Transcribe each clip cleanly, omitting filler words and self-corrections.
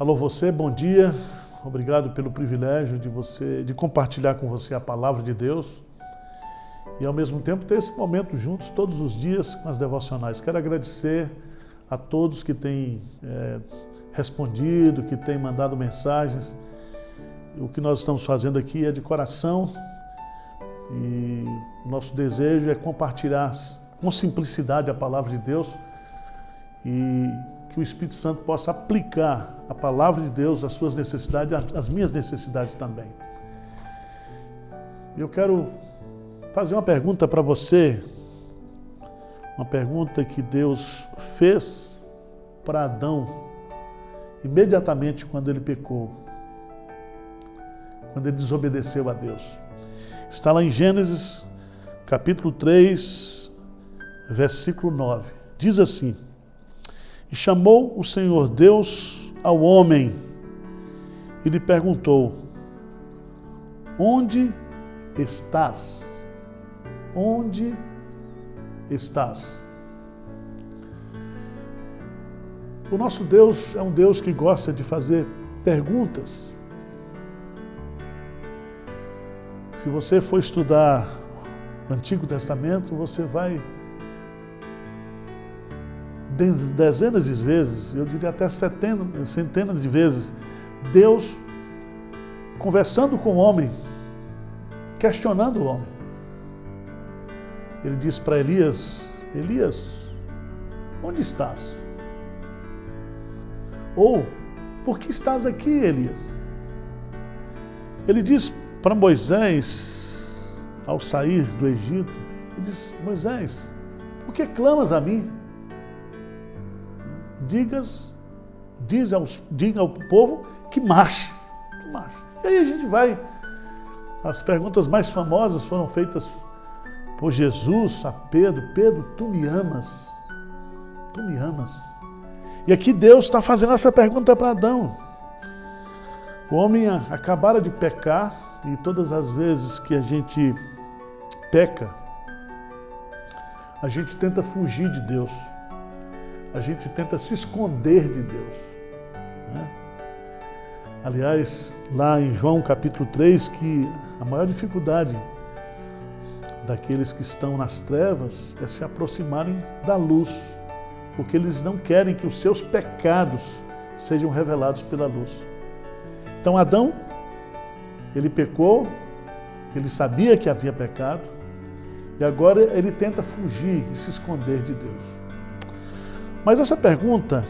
Alô você, bom dia. Obrigado pelo privilégio de compartilhar com você a palavra de Deus e ao mesmo tempo ter esse momento juntos todos os dias com as devocionais. Quero agradecer a todos que têm respondido, que têm mandado mensagens. O que nós estamos fazendo aqui é de coração e o nosso desejo é compartilhar com simplicidade a palavra de Deus e que o Espírito Santo possa aplicar a palavra de Deus às suas necessidades, às minhas necessidades também. Eu quero fazer uma pergunta para você, uma pergunta que Deus fez para Adão imediatamente quando ele pecou, quando ele desobedeceu a Deus. Está lá em Gênesis, capítulo 3, versículo 9. Diz assim: E chamou o Senhor Deus ao homem e lhe perguntou: Onde estás? Onde estás? O nosso Deus é um Deus que gosta de fazer perguntas. Se você for estudar o Antigo Testamento, você vai dezenas de vezes, eu diria até centenas de vezes, Deus conversando com o homem, questionando o homem. Ele disse para Elias: Elias, onde estás? Ou, por que estás aqui, Elias? Ele diz para Moisés, ao sair do Egito, ele diz: Moisés, por que clamas a mim? Diga ao povo que marche. E aí a gente vai. As perguntas mais famosas foram feitas por Jesus a Pedro: Pedro, tu me amas? Tu me amas? E aqui Deus está fazendo essa pergunta para Adão. O homem acabara de pecar e todas as vezes que a gente peca, a gente tenta fugir de Deus. A gente tenta se esconder de Deus, né? Aliás, lá em João capítulo 3, que a maior dificuldade daqueles que estão nas trevas é se aproximarem da luz, porque eles não querem que os seus pecados sejam revelados pela luz. Então Adão, ele pecou, ele sabia que havia pecado, e agora ele tenta fugir e se esconder de Deus. Mas essa pergunta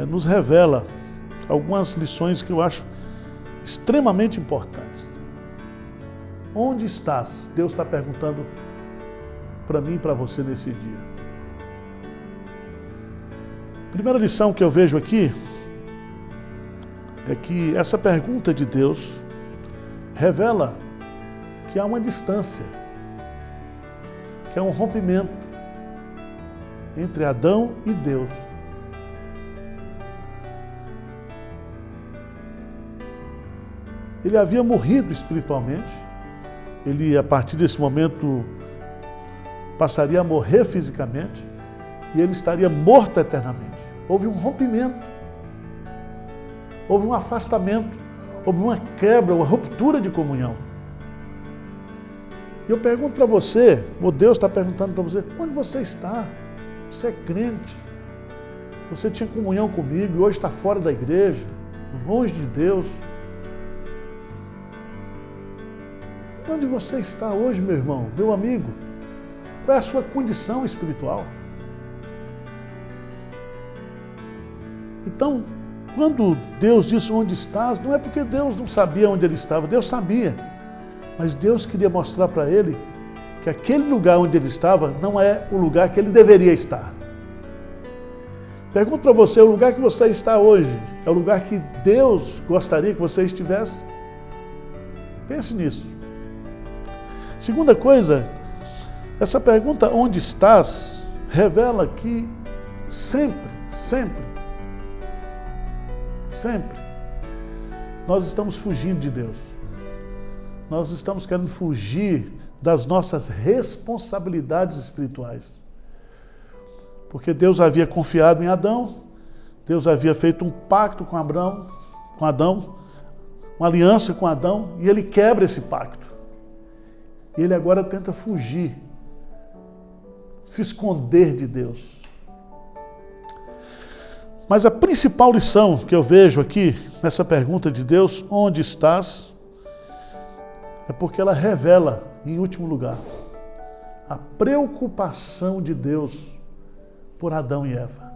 nos revela algumas lições que eu acho extremamente importantes. Onde estás? Deus está perguntando para mim e para você nesse dia. Primeira lição que eu vejo aqui é que essa pergunta de Deus revela que há uma distância, que há um rompimento entre Adão e Deus. Ele havia morrido espiritualmente, ele a partir desse momento passaria a morrer fisicamente e ele estaria morto eternamente. Houve um rompimento, houve um afastamento, houve uma quebra, uma ruptura de comunhão. E eu pergunto para você, ou Deus está perguntando para você: onde você está? Você é crente, você tinha comunhão comigo e hoje está fora da igreja, longe de Deus. Onde você está hoje, meu irmão, meu amigo? Qual é a sua condição espiritual? Então, quando Deus disse onde estás, não é porque Deus não sabia onde ele estava, Deus sabia, mas Deus queria mostrar para ele que aquele lugar onde ele estava não é o lugar que ele deveria estar. Pergunto para você: o lugar que você está hoje é o lugar que Deus gostaria que você estivesse? Pense nisso. Segunda coisa, essa pergunta onde estás revela que sempre nós estamos fugindo de Deus. Nós estamos querendo fugir das nossas responsabilidades espirituais. Porque Deus havia confiado em Adão, Deus havia feito um pacto com Adão, uma aliança com Adão, e ele quebra esse pacto. E ele agora tenta fugir, se esconder de Deus. Mas a principal lição que eu vejo aqui, nessa pergunta de Deus, onde estás? É porque ela revela, em último lugar, a preocupação de Deus por Adão e Eva.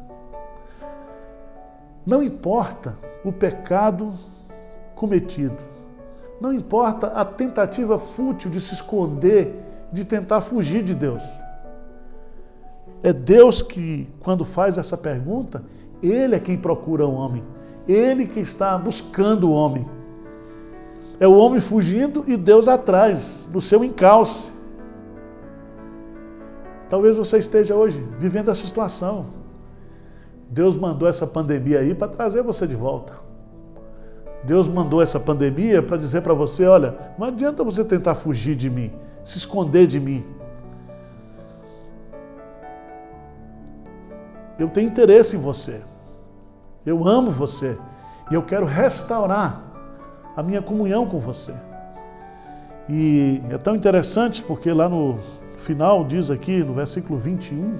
Não importa o pecado cometido, não importa a tentativa fútil de se esconder, de tentar fugir de Deus. É Deus que, quando faz essa pergunta, Ele é quem procura o homem, Ele que está buscando o homem. É o homem fugindo e Deus atrás, no seu encalce. Talvez você esteja hoje vivendo essa situação. Deus mandou essa pandemia aí para trazer você de volta. Deus mandou essa pandemia para dizer para você, olha, não adianta você tentar fugir de mim, se esconder de mim. Eu tenho interesse em você. Eu amo você. E eu quero restaurar a minha comunhão com você. E é tão interessante porque lá no final diz aqui, no versículo 21,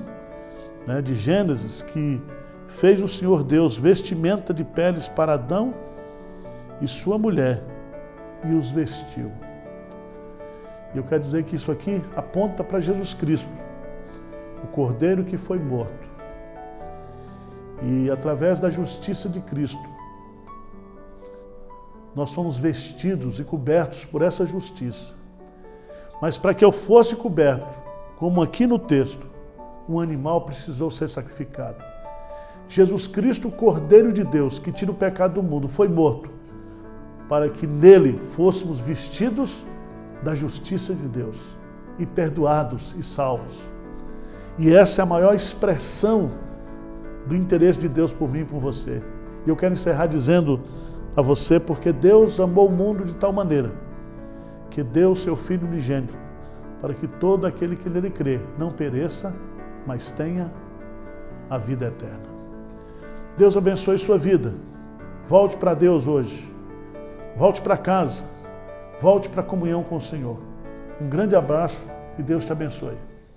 né, de Gênesis, que fez o Senhor Deus vestimenta de peles para Adão e sua mulher e os vestiu. E eu quero dizer que isso aqui aponta para Jesus Cristo, o Cordeiro que foi morto. E através da justiça de Cristo, nós fomos vestidos e cobertos por essa justiça. Mas para que eu fosse coberto, como aqui no texto, um animal precisou ser sacrificado. Jesus Cristo, o Cordeiro de Deus, que tira o pecado do mundo, foi morto, para que nele fôssemos vestidos da justiça de Deus, e perdoados e salvos. E essa é a maior expressão do interesse de Deus por mim e por você. E eu quero encerrar dizendo a você, porque Deus amou o mundo de tal maneira, que deu o seu Filho unigênito, para que todo aquele que nele crê não pereça, mas tenha a vida eterna. Deus abençoe sua vida. Volte para Deus hoje. Volte para casa. Volte para a comunhão com o Senhor. Um grande abraço e Deus te abençoe.